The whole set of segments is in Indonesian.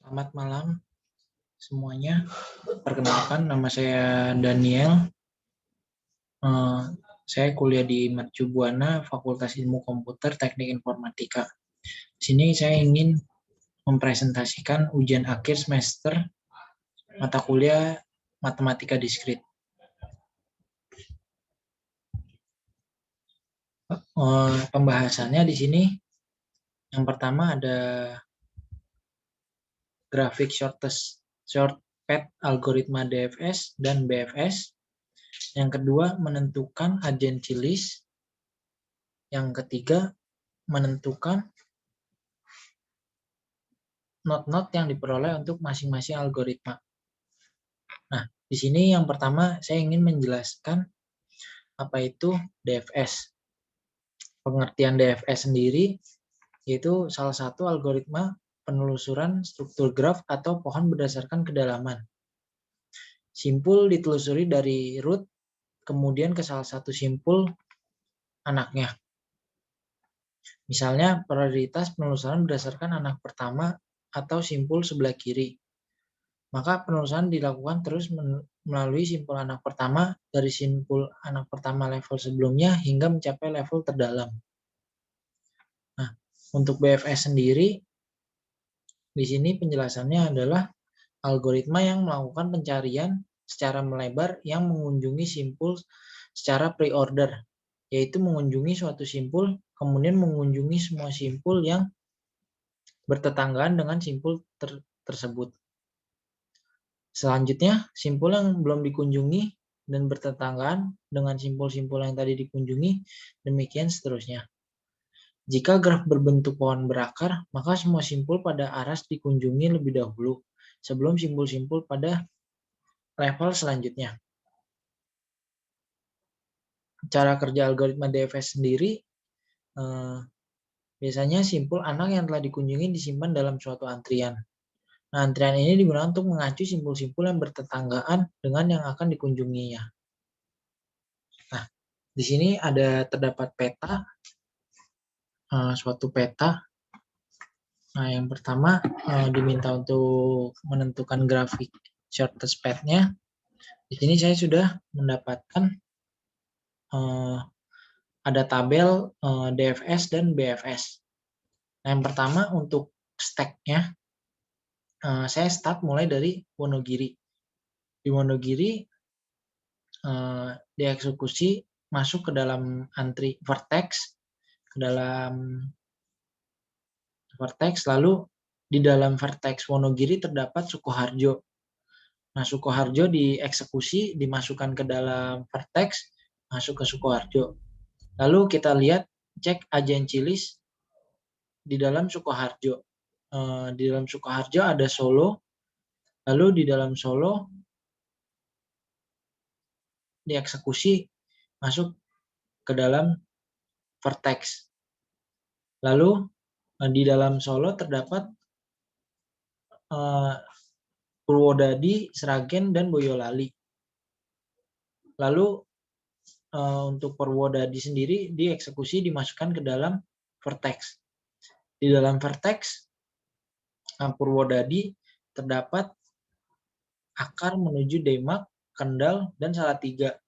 Selamat malam semuanya. Perkenalkan, nama saya Daniel. Saya kuliah di Mercu Buana, Fakultas Ilmu Komputer Teknik Informatika. Di sini saya ingin mempresentasikan ujian akhir semester mata kuliah Matematika Diskrit. Pembahasannya di sini yang pertama ada grafik shortcut algoritma DFS dan BFS. Yang kedua, menentukan agency list. Yang ketiga, menentukan not yang diperoleh untuk masing-masing algoritma. Nah, di sini yang pertama saya ingin menjelaskan apa itu DFS. Pengertian DFS sendiri yaitu salah satu algoritma penelusuran struktur graf atau pohon berdasarkan kedalaman. Simpul ditelusuri dari root kemudian ke salah satu simpul anaknya. Misalnya prioritas penelusuran berdasarkan anak pertama atau simpul sebelah kiri. Maka penelusuran dilakukan terus melalui simpul anak pertama dari simpul anak pertama level sebelumnya hingga mencapai level terdalam. Nah, untuk BFS sendiri, di sini penjelasannya adalah algoritma yang melakukan pencarian secara melebar yang mengunjungi simpul secara pre-order, yaitu mengunjungi suatu simpul, kemudian mengunjungi semua simpul yang bertetanggaan dengan simpul tersebut. Selanjutnya, simpul yang belum dikunjungi dan bertetanggaan dengan simpul-simpul yang tadi dikunjungi, demikian seterusnya. Jika graf berbentuk pohon berakar, maka semua simpul pada aras dikunjungi lebih dahulu, sebelum simpul-simpul pada level selanjutnya. Cara kerja algoritma DFS sendiri, biasanya simpul anak yang telah dikunjungi disimpan dalam suatu antrian. Nah, antrian ini digunakan untuk mengacu simpul-simpul yang bertetanggaan dengan yang akan dikunjunginya. Nah, di sini terdapat peta, suatu peta. Nah, yang pertama diminta untuk menentukan grafik shortest path-nya. Di sini saya sudah mendapatkan ada tabel DFS dan BFS. Nah, yang pertama untuk stack-nya, saya start mulai dari Wonogiri. Di Wonogiri dieksekusi masuk ke dalam antri vertex, lalu di dalam vertex Wonogiri terdapat Sukoharjo. Nah, Sukoharjo dieksekusi, dimasukkan ke dalam vertex, masuk ke Sukoharjo. Lalu kita lihat, cek agency list di dalam Sukoharjo. Di dalam Sukoharjo ada Solo, lalu di dalam Solo dieksekusi masuk ke dalam vertex. Lalu di dalam Solo terdapat Purwodadi, Sragen, dan Boyolali. Lalu untuk Purwodadi sendiri dieksekusi dimasukkan ke dalam vertex. Di dalam vertex Purwodadi terdapat akar menuju Demak, Kendal, dan Salatiga.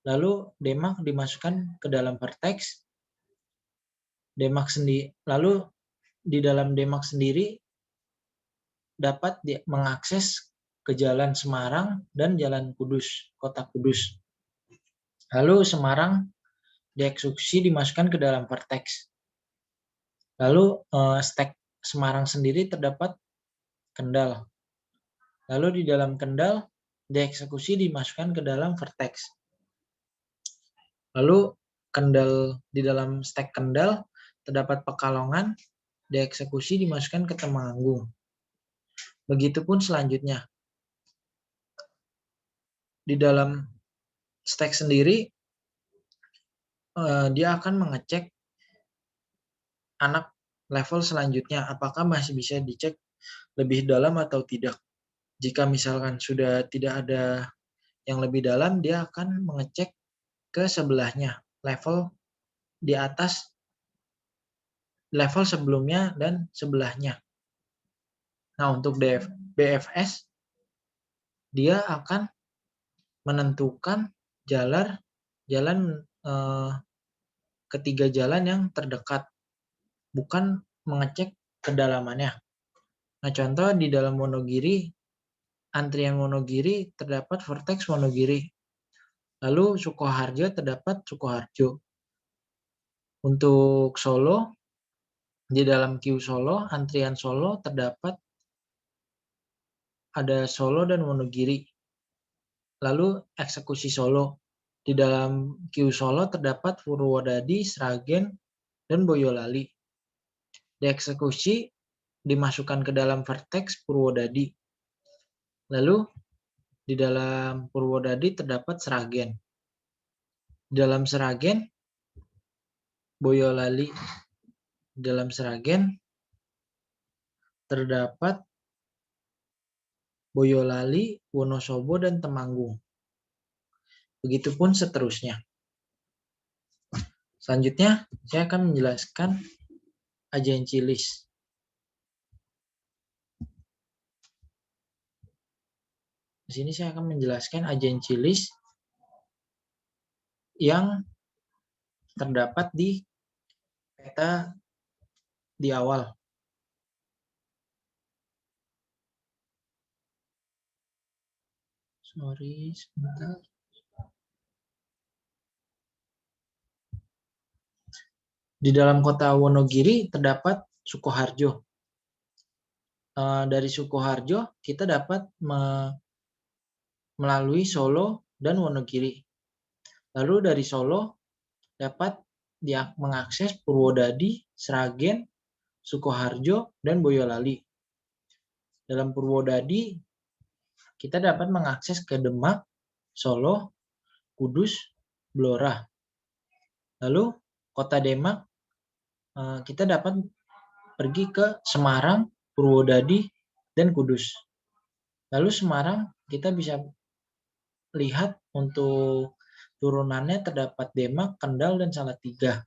Lalu Demak dimasukkan ke dalam vertex. Lalu di dalam Demak sendiri dapat mengakses ke Jalan Semarang dan Jalan Kudus, Kota Kudus. Lalu Semarang dieksekusi dimasukkan ke dalam vertex. Lalu stack Semarang sendiri terdapat Kendal. Lalu di dalam Kendal dieksekusi dimasukkan ke dalam vertex. Lalu di dalam stack Kendal terdapat Pekalongan, dieksekusi dimasukkan ke Temanggung. Begitupun selanjutnya. Di dalam stack sendiri dia akan mengecek anak level selanjutnya apakah masih bisa dicek lebih dalam atau tidak. Jika misalkan sudah tidak ada yang lebih dalam, dia akan mengecek ke sebelahnya, level di atas level sebelumnya dan sebelahnya. Nah, untuk BFS, dia akan menentukan jalan ketiga jalan yang terdekat, bukan mengecek kedalamannya. Nah, contoh di dalam Wonogiri, antrian Wonogiri terdapat vertex Wonogiri. Lalu Sukoharjo terdapat Sukoharjo. Untuk Solo, di dalam queue Solo, antrian Solo terdapat ada Solo dan Wonogiri. Lalu eksekusi Solo. Di dalam queue Solo terdapat Purwodadi, Sragen, dan Boyolali. Dieksekusi dimasukkan ke dalam vertex Purwodadi. Lalu di dalam Purwodadi terdapat Sragen. Di dalam Sragen, Boyolali. Di dalam Sragen terdapat Boyolali, Wonosobo, dan Temanggung. Begitupun seterusnya. Selanjutnya, saya akan menjelaskan agency list. Di sini saya akan menjelaskan agency list yang terdapat di peta di awal. Sorry, sebentar. Di dalam kota Wonogiri terdapat Sukoharjo. Dari Sukoharjo kita dapat melalui Solo dan Wonogiri. Lalu dari Solo dapat mengakses Purwodadi, Sragen, Sukoharjo, dan Boyolali. Dalam Purwodadi kita dapat mengakses ke Demak, Solo, Kudus, Blora. Lalu kota Demak kita dapat pergi ke Semarang, Purwodadi, dan Kudus. Lalu Semarang kita bisa lihat untuk turunannya terdapat Demak, Kendal, dan Salatiga.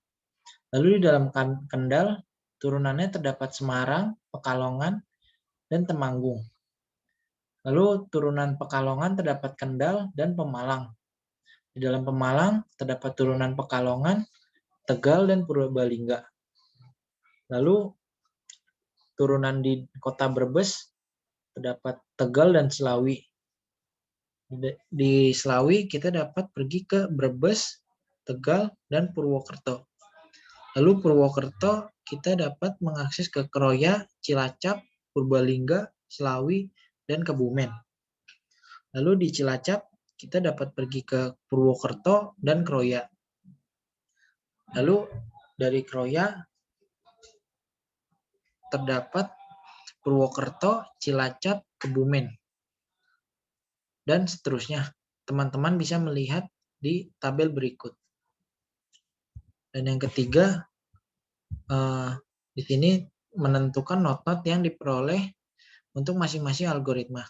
Lalu di dalam Kendal turunannya terdapat Semarang, Pekalongan, dan Temanggung. Lalu turunan Pekalongan terdapat Kendal dan Pemalang. Di dalam Pemalang terdapat turunan Pekalongan, Tegal, dan Purbalingga. Lalu turunan di kota Brebes terdapat Tegal dan Selawi. Di Selawi kita dapat pergi ke Brebes, Tegal, dan Purwokerto. Lalu Purwokerto kita dapat mengakses ke Kroya, Cilacap, Purbalingga, Selawi, dan Kebumen. Lalu di Cilacap kita dapat pergi ke Purwokerto dan Kroya. Lalu dari Kroya terdapat Purwokerto, Cilacap, Kebumen, dan seterusnya. Teman-teman bisa melihat di tabel berikut. Dan yang ketiga, di sini menentukan not-not yang diperoleh untuk masing-masing algoritma.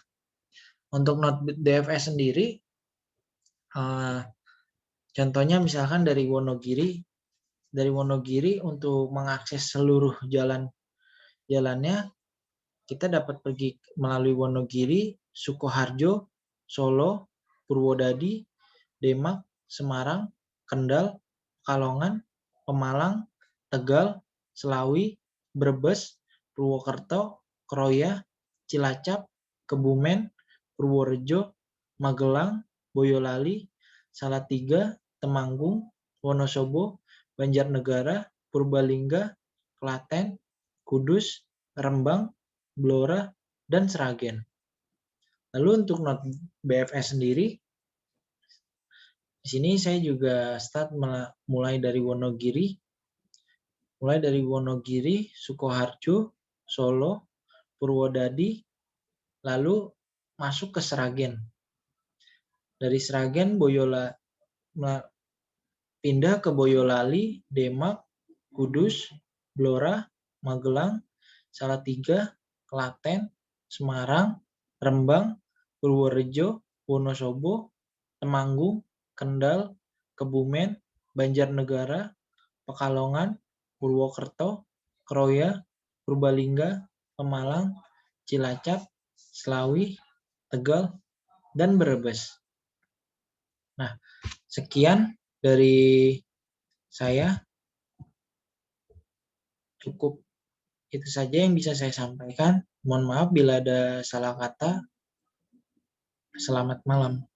Untuk not DFS sendiri, contohnya misalkan dari Wonogiri untuk mengakses seluruh jalannya, kita dapat pergi melalui Wonogiri, Sukoharjo, Solo, Purwodadi, Demak, Semarang, Kendal, Pekalongan, Pemalang, Tegal, Selawi, Brebes, Purwokerto, Kroya, Cilacap, Kebumen, Purworejo, Magelang, Boyolali, Salatiga, Temanggung, Wonosobo, Banjarnegara, Purbalingga, Klaten, Kudus, Rembang, Blora, dan Sragen. Lalu untuk not BFS sendiri, di sini saya juga mulai dari Wonogiri, Sukoharjo, Solo, Purwodadi, lalu masuk ke Sragen. Dari Sragen pindah ke Boyolali, Demak, Kudus, Blora, Magelang, Salatiga, Klaten, Semarang, Rembang, Purworejo, Wonosobo, Temanggung, Kendal, Kebumen, Banjarnegara, Pekalongan, Purwokerto, Kroya, Purbalingga, Pemalang, Cilacap, Slawi, Tegal, dan Brebes. Nah, sekian dari saya. Cukup itu saja yang bisa saya sampaikan. Mohon maaf bila ada salah kata. Selamat malam.